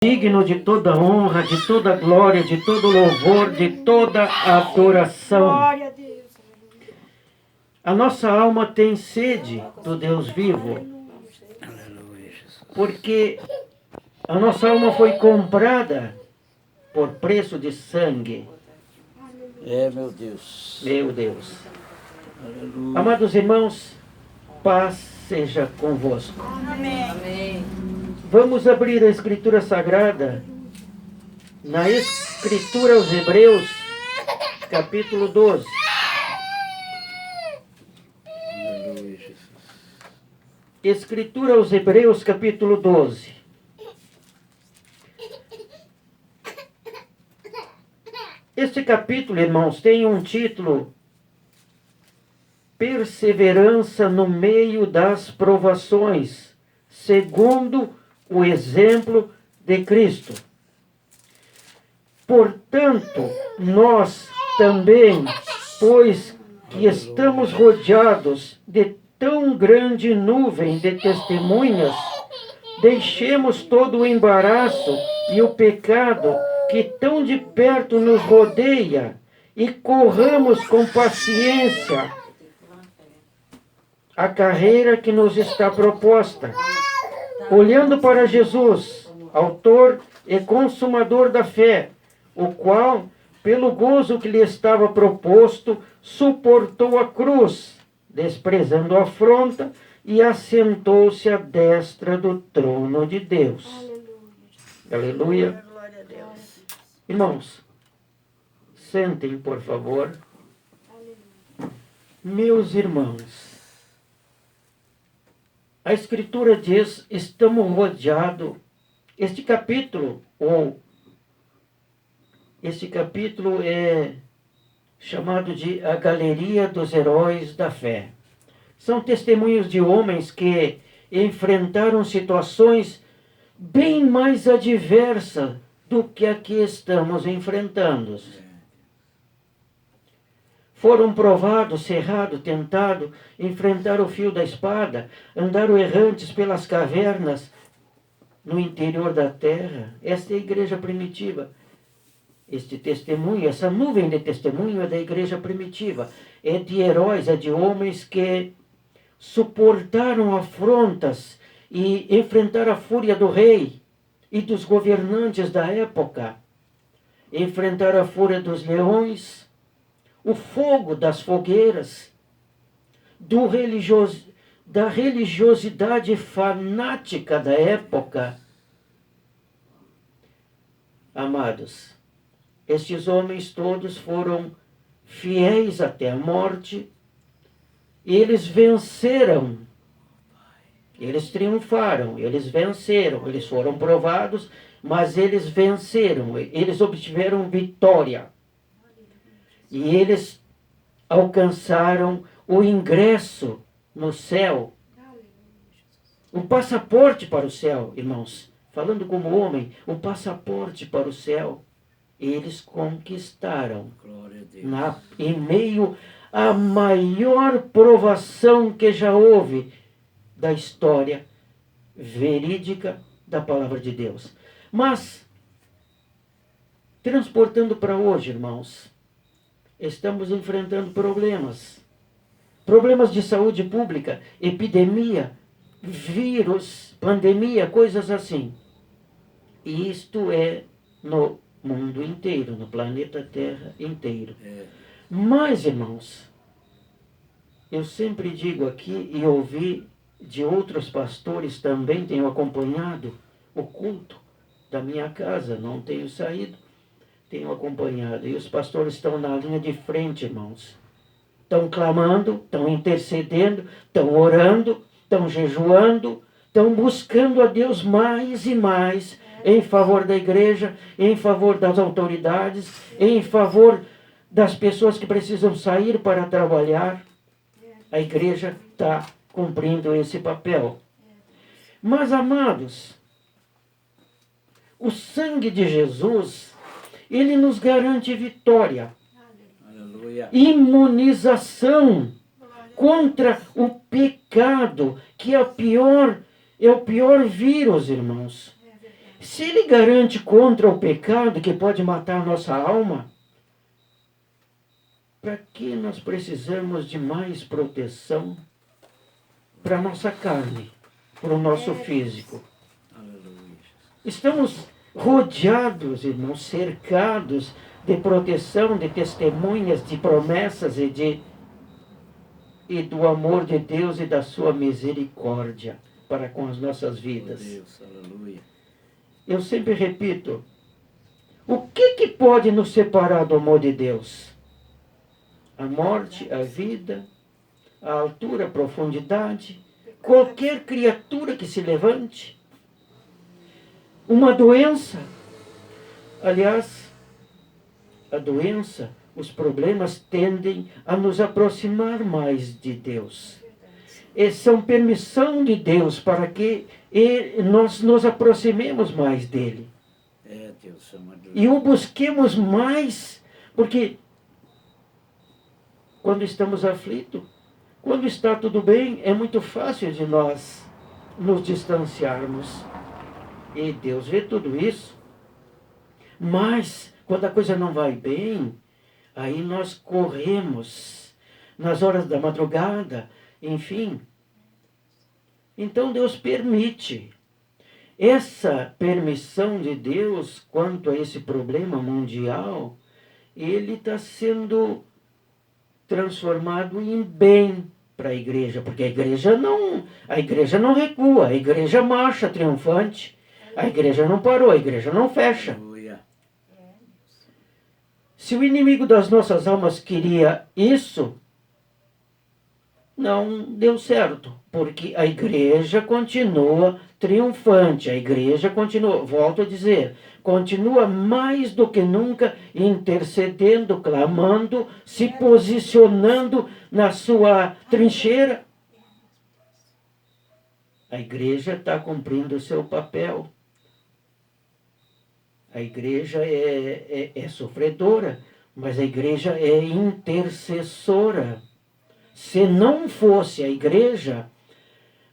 digno de toda honra, de toda glória, de todo louvor, de toda adoração. Glória a Deus. A nossa alma tem sede do Deus vivo, porque a nossa alma foi comprada por preço de sangue. Meu Deus. Meu Deus. Aleluia. Amados irmãos, paz seja convosco. Amém. Vamos abrir a Escritura Sagrada na Escritura aos Hebreus, capítulo 12. Aleluia, Jesus. Escritura aos Hebreus, capítulo 12. Este capítulo, irmãos, tem um título: Perseverança no meio das provações, segundo o exemplo de Cristo. Portanto, nós também, pois que estamos rodeados de tão grande nuvem de testemunhas, deixemos todo o embaraço e o pecado que tão de perto nos rodeia e corramos com paciência a carreira que nos está proposta, olhando para Jesus, autor e consumador da fé, o qual, pelo gozo que lhe estava proposto, suportou a cruz, desprezando a afronta, e assentou-se à destra do trono de Deus. Aleluia. Glória a Deus. Irmãos, sentem, por favor. Meus irmãos, a Escritura diz: estamos rodeados. Este capítulo é chamado de a Galeria dos Heróis da Fé. São testemunhos de homens que enfrentaram situações bem mais adversas do que a que estamos enfrentando. Foram provados, cerrados, tentados, enfrentaram o fio da espada, andaram errantes pelas cavernas no interior da terra. Esta é a igreja primitiva. Este testemunho, essa nuvem de testemunho é da igreja primitiva. É de heróis, é de homens que suportaram afrontas e enfrentaram a fúria do rei e dos governantes da época. Enfrentaram a fúria dos leões, o fogo das fogueiras, da religiosidade fanática da época. Amados, estes homens todos foram fiéis até a morte, e eles venceram, eles triunfaram, eles venceram, eles foram provados, mas eles venceram, eles obtiveram vitória. E eles alcançaram o ingresso no céu, o passaporte para o céu, irmãos. Falando como homem, o passaporte para o céu, eles conquistaram. Glória a Deus. Em meio à maior provação que já houve da história verídica da palavra de Deus. Mas, transportando para hoje, irmãos, estamos enfrentando problemas de saúde pública, epidemia, vírus, pandemia, coisas assim. E isto é no mundo inteiro, no planeta Terra inteiro. Mas, irmãos, eu sempre digo aqui e ouvi de outros pastores também, tenho acompanhado o culto da minha casa, não tenho saído, tenho acompanhado. E os pastores estão na linha de frente, irmãos. Estão clamando, estão intercedendo, estão orando, estão jejuando, estão buscando a Deus mais e mais em favor da igreja, em favor das autoridades, em favor das pessoas que precisam sair para trabalhar. A igreja está cumprindo esse papel. Mas, amados, o sangue de Jesus, ele nos garante vitória, Aleluia. imunização contra o pecado, que é o pior vírus, irmãos. Se Ele garante contra o pecado que pode matar a nossa alma, para que nós precisamos de mais proteção para a nossa carne, para o nosso físico? Aleluia. Estamos rodeados, irmãos, cercados de proteção, de testemunhas, de promessas e do amor de Deus e da sua misericórdia para com as nossas vidas. Deus, aleluia. Eu sempre repito, o que pode nos separar do amor de Deus? A morte, a vida, a altura, a profundidade, qualquer criatura que se levante, uma doença. Aliás, a doença, os problemas tendem a nos aproximar mais de Deus. E são permissão de Deus para que nós nos aproximemos mais dele. Deus, E o busquemos mais, porque quando estamos aflitos, quando está tudo bem, é muito fácil de nós nos distanciarmos. E Deus vê tudo isso. Mas, quando a coisa não vai bem, aí nós corremos nas horas da madrugada, enfim. Então Deus permite. Essa permissão de Deus quanto a esse problema mundial, ele está sendo transformado em bem para a igreja, porque a igreja não recua, a igreja marcha triunfante, a igreja não parou, a igreja não fecha. Se o inimigo das nossas almas queria isso, não deu certo, porque a igreja continua triunfante, a igreja continua, volto a dizer, continua mais do que nunca intercedendo, clamando, se posicionando na sua trincheira. A igreja está cumprindo o seu papel. A igreja é sofredora, mas a igreja é intercessora. Se não fosse a igreja,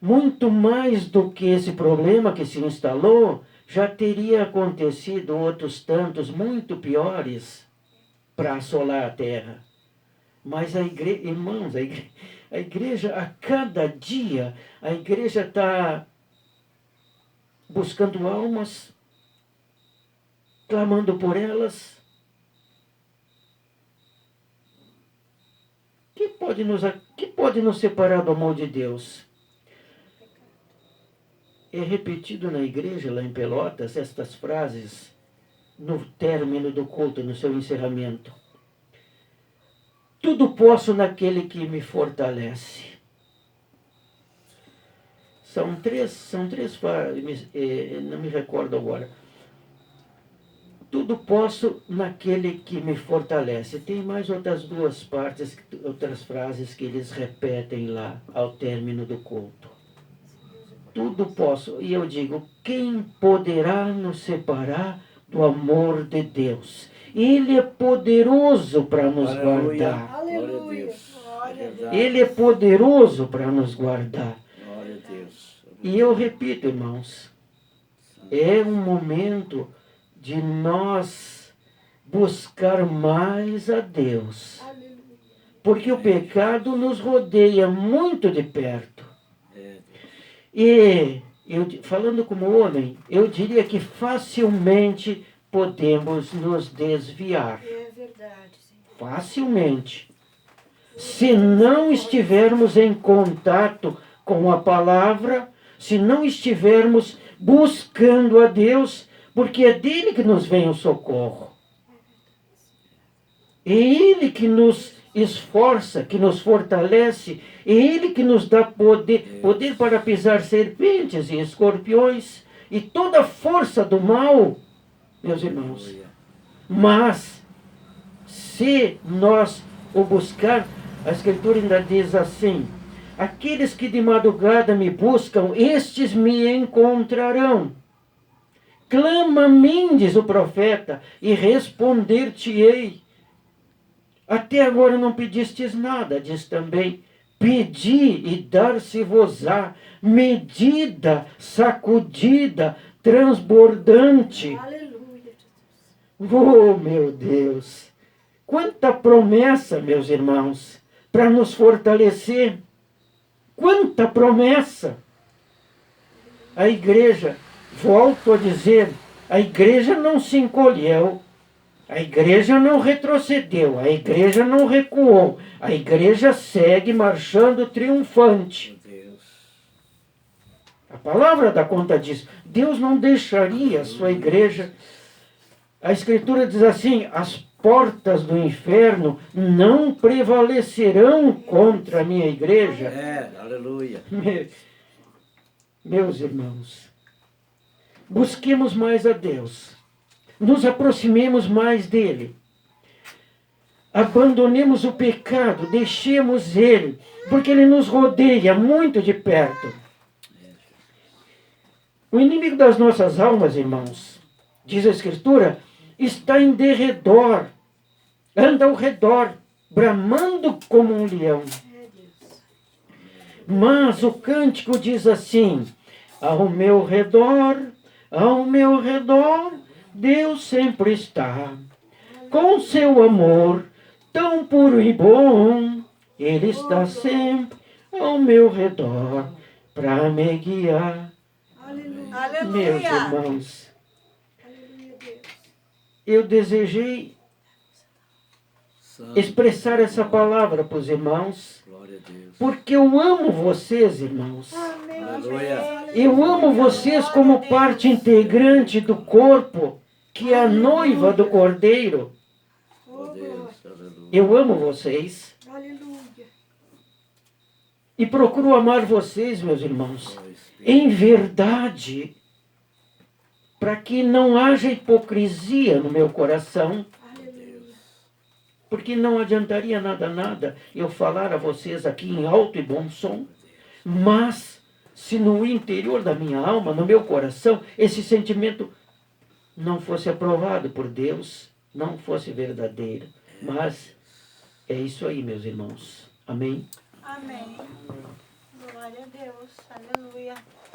muito mais do que esse problema que se instalou, já teria acontecido outros tantos muito piores para assolar a terra. Mas a igreja, irmãos, a igreja, a cada dia, a igreja está buscando almas, clamando por elas. Que pode nos separar do amor de Deus? É repetido na igreja, lá em Pelotas, estas frases no término do culto, no seu encerramento. Tudo posso naquele que me fortalece. São três frases, não me recordo agora. Tudo posso naquele que me fortalece. Tem mais outras duas partes, outras frases que eles repetem lá ao término do culto. Tudo posso. E eu digo, quem poderá nos separar do amor de Deus? Ele é poderoso para nos guardar. Aleluia. Ele é poderoso para nos guardar. Glória a Deus. E eu repito, irmãos, é um momento de nós buscar mais a Deus. Porque o pecado nos rodeia muito de perto. E, falando como homem, eu diria que facilmente podemos nos desviar. É verdade, Senhor. Facilmente. Se não estivermos em contato com a palavra, se não estivermos buscando a Deus, porque é dele que nos vem o socorro. É ele que nos esforça, que nos fortalece, é ele que nos dá poder para pisar serpentes e escorpiões e toda a força do mal, meus irmãos. Mas, se nós o buscar, a Escritura ainda diz assim, aqueles que de madrugada me buscam, estes me encontrarão. Clama-me, diz o profeta, e responder-te-ei. Até agora não pedistes nada, diz também, pedi e dar-se-vos-á, medida, sacudida, transbordante. Aleluia, Jesus. Oh, meu Deus! Quanta promessa, meus irmãos, para nos fortalecer. Quanta promessa! A igreja, volto a dizer, a igreja não se encolheu, a igreja não retrocedeu, a igreja não recuou, a igreja segue marchando triunfante. Meu Deus. A palavra dá conta disso. Deus não deixaria a sua igreja. A Escritura diz assim: as portas do inferno não prevalecerão contra a minha igreja. É, aleluia. Meus irmãos, busquemos mais a Deus, nos aproximemos mais dele, abandonemos o pecado, deixemos ele, porque ele nos rodeia muito de perto. O inimigo das nossas almas, irmãos, diz a Escritura, está em derredor, anda ao redor, bramando como um leão. Mas o cântico diz assim: ao meu redor, Deus sempre está. Com seu amor tão puro e bom, Ele está sempre ao meu redor para me guiar. Aleluia. Meus irmãos, Aleluia, Deus. eu desejei Santo. expressar essa palavra para os irmãos, Glória a Deus. porque eu amo vocês, irmãos. Amém. Aleluia. Eu amo vocês como parte integrante do corpo, que é a noiva do Cordeiro. Meu Deus, aleluia. Eu amo vocês Aleluia. e procuro amar vocês, meus irmãos, Ó Espírito. em verdade, para que não haja hipocrisia no meu coração, Aleluia. porque não adiantaria nada eu falar a vocês aqui em alto e bom som, mas se no interior da minha alma, no meu coração, esse sentimento não fosse aprovado por Deus, não fosse verdadeiro. Mas é isso aí, meus irmãos. Amém? Amém. Glória a Deus. Aleluia.